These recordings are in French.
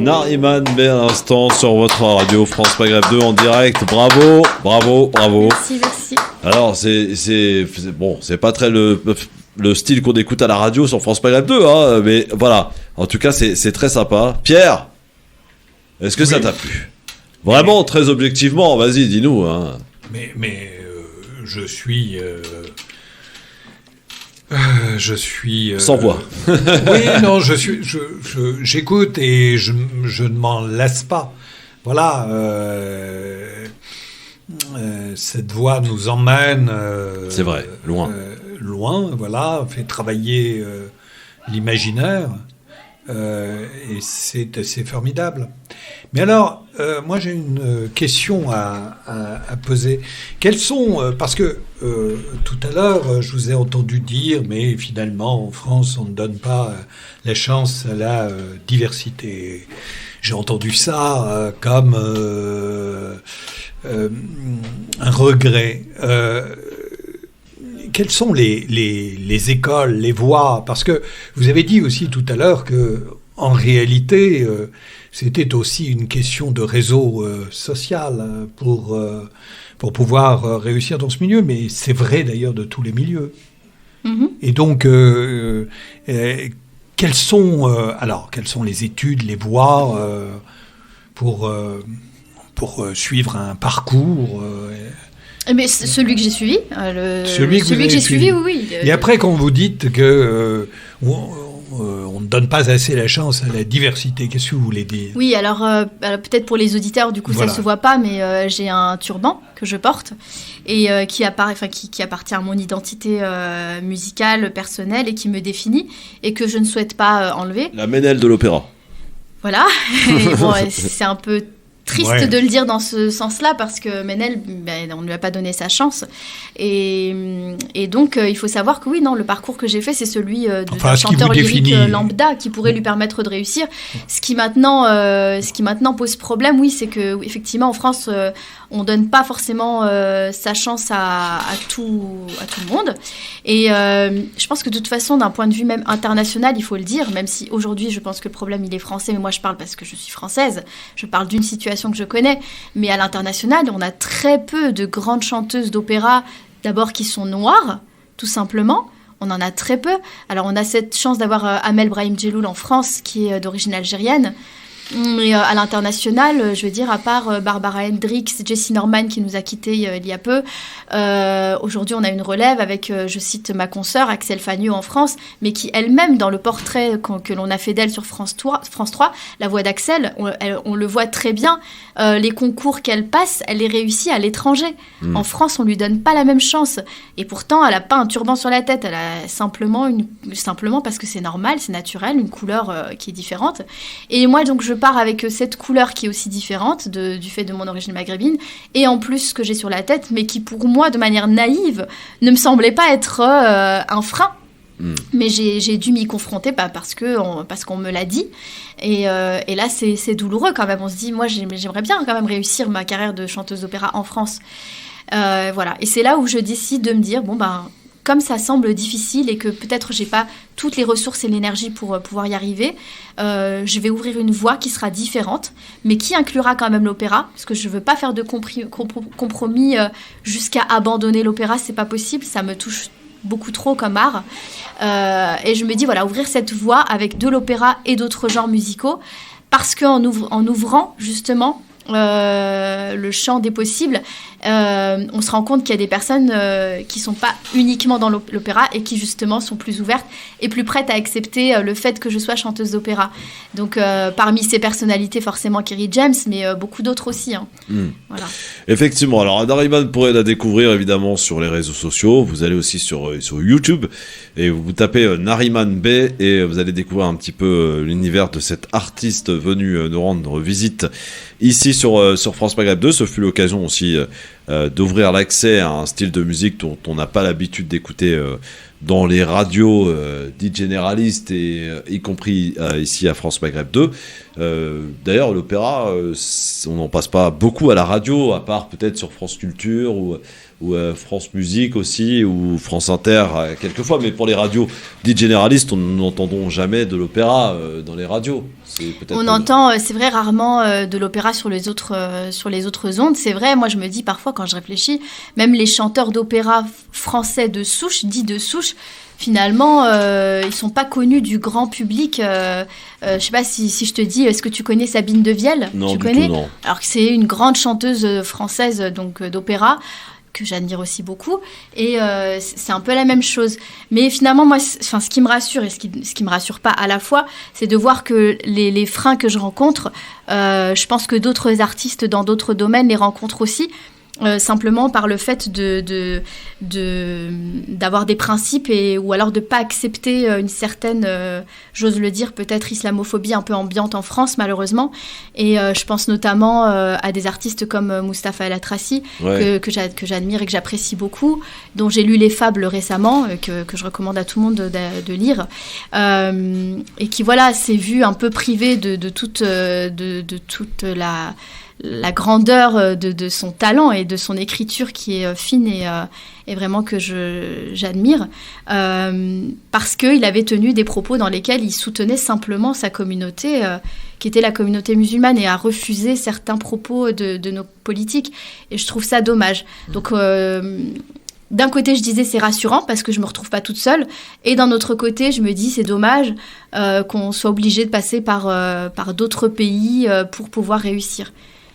Nariman B à l'instant sur votre radio France Maghreb 2 en direct. Bravo, bravo, bravo. Merci. Alors, c'est pas très le style qu'on écoute à la radio sur France Maghreb 2, hein, mais voilà. En tout cas, c'est très sympa. Pierre, est-ce que ça t'a plu ? Vraiment, très objectivement, vas-y, dis-nous. Hein. Mais je suis sans voix. Oui, non, j'écoute et je ne m'en lasse pas. Voilà. Cette voix nous emmène. C'est vrai, loin. Loin, voilà, fait travailler l'imaginaire. Et c'est assez formidable. Mais alors, moi j'ai une question à poser. Quels sont, parce que tout à l'heure je vous ai entendu dire, mais finalement en France on ne donne pas la chance à la diversité. J'ai entendu ça comme un regret. Quelles sont les écoles, les voies ? Parce que vous avez dit aussi tout à l'heure que, en réalité, c'était aussi une question de réseau social pour pouvoir réussir dans ce milieu. Mais c'est vrai d'ailleurs de tous les milieux. Mm-hmm. Et donc, quelles sont les études, les voies pour suivre un parcours Mais celui que j'ai suivi, celui que j'ai suivi, oui. Et après, quand vous dites que on ne donne pas assez la chance à la diversité, qu'est-ce que vous voulez dire ? Oui, alors peut-être pour les auditeurs, du coup, voilà. Ça ne se voit pas, mais j'ai un turban que je porte et qui appartient à mon identité musicale, personnelle et qui me définit et que je ne souhaite pas enlever. La Ménelle de l'opéra. Voilà. Et bon, c'est un peu triste de le dire dans ce sens-là parce que Ménel, on ne lui a pas donné sa chance. Et donc, il faut savoir que oui, non, le parcours que j'ai fait, c'est celui d'un chanteur lyrique lambda qui pourrait lui permettre de réussir. Ce qui maintenant pose problème, oui, c'est que effectivement en France, on donne pas forcément sa chance à tout le monde. Et je pense que de toute façon, d'un point de vue même international, il faut le dire, même si aujourd'hui, je pense que le problème, il est français, mais moi, je parle parce que je suis française. Je parle d'une situation que je connais, mais à l'international, on a très peu de grandes chanteuses d'opéra, d'abord qui sont noires, tout simplement. On en a très peu. Alors, on a cette chance d'avoir Amel Brahim Djeloul en France, qui est d'origine algérienne. Mais à l'international, je veux dire, à part Barbara Hendricks, Jessie Norman qui nous a quittés il y a peu, aujourd'hui on a une relève avec, je cite ma consoeur, Axel Fagneux en France, mais qui elle-même, dans le portrait que l'on a fait d'elle sur France 3, la voix d'Axel, on le voit très bien, les concours qu'elle passe, elle les réussit à l'étranger. En France, on lui donne pas la même chance. Et pourtant, elle a pas un turban sur la tête, elle a simplement parce que c'est normal, c'est naturel, une couleur qui est différente. Et moi, donc, je pars avec cette couleur qui est aussi différente du fait de mon origine maghrébine et en plus ce que j'ai sur la tête, mais qui pour moi, de manière naïve, ne me semblait pas être un frein. Mais j'ai dû m'y confronter parce qu'on me l'a dit. Et là, c'est douloureux quand même. On se dit, moi, j'aimerais bien quand même réussir ma carrière de chanteuse d'opéra en France. Voilà. Et c'est là où je décide de me dire, comme ça semble difficile et que peut-être j'ai pas toutes les ressources et l'énergie pour pouvoir y arriver, je vais ouvrir une voie qui sera différente, mais qui inclura quand même l'opéra, parce que je veux pas faire de compromis jusqu'à abandonner l'opéra, c'est pas possible, ça me touche beaucoup trop comme art. Et je me dis, voilà, ouvrir cette voie avec de l'opéra et d'autres genres musicaux, parce qu'en ouvrant justement le champ des possibles, on se rend compte qu'il y a des personnes qui sont pas uniquement dans l'opéra et qui justement sont plus ouvertes et plus prêtes à accepter le fait que je sois chanteuse d'opéra. Donc parmi ces personnalités forcément Kerry James, mais beaucoup d'autres aussi. Voilà. Effectivement, alors Nariman pourrait la découvrir évidemment sur les réseaux sociaux. Vous allez aussi sur YouTube et vous tapez Nariman B et vous allez découvrir un petit peu l'univers de cet artiste venu nous rendre visite ici sur France Maghreb 2. Ce fut l'occasion aussi d'ouvrir l'accès à un style de musique dont on n'a pas l'habitude d'écouter dans les radios dites généralistes et y compris ici à France Maghreb 2. D'ailleurs, l'opéra, on n'en passe pas beaucoup à la radio, à part peut-être sur France Culture ou France Musique aussi, ou France Inter quelquefois, mais pour les radios dites généralistes, on n'entendons jamais de l'opéra dans les radios. On entend, c'est vrai, rarement de l'opéra sur les autres ondes. C'est vrai, moi je me dis parfois quand je réfléchis, même les chanteurs d'opéra français de souche, dits de souche, finalement, ils sont pas connus du grand public. Je sais pas si je te dis, est-ce que tu connais Sabine Devielle? Non, tu du connais? tout, non. Alors que c'est une grande chanteuse française donc d'opéra, que j'admire aussi beaucoup, et c'est un peu la même chose. Mais finalement, moi, ce qui me rassure et ce qui me rassure pas à la fois, c'est de voir que les freins que je rencontre, je pense que d'autres artistes dans d'autres domaines les rencontrent aussi. Simplement par le fait d'avoir des principes ou alors de pas accepter une certaine, j'ose le dire, peut-être islamophobie un peu ambiante en France malheureusement. Et je pense notamment à des artistes comme Mustapha El Atrassi, que j'admire et que j'apprécie beaucoup, dont j'ai lu les fables récemment, que je recommande à tout le monde de lire, et qui voilà s'est vu un peu privé de toute la grandeur de son talent et de son écriture qui est fine et vraiment que j'admire, parce qu'il avait tenu des propos dans lesquels il soutenait simplement sa communauté, qui était la communauté musulmane, et a refusé certains propos de nos politiques. Et je trouve ça dommage. Donc d'un côté, je disais c'est rassurant parce que je me retrouve pas toute seule, et d'un autre côté, je me dis c'est dommage qu'on soit obligé de passer par d'autres pays pour pouvoir réussir.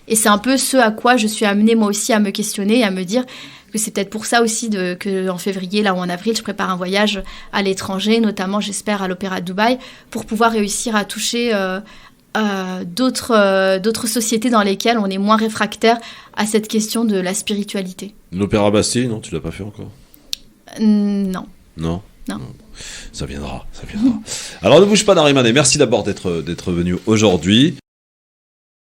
Et c'est un peu ce à quoi je suis amenée moi aussi à me questionner et à me dire que c'est peut-être pour ça aussi qu'en février là ou en avril, je prépare un voyage à l'étranger, notamment j'espère à l'Opéra de Dubaï, pour pouvoir réussir à toucher d'autres sociétés dans lesquelles on est moins réfractaire à cette question de la spiritualité. L'Opéra Bastille, non, tu l'as pas fait encore? Non. Non. Non. Ça viendra. Alors ne bouge pas, Nariman, et merci d'abord d'être venu aujourd'hui.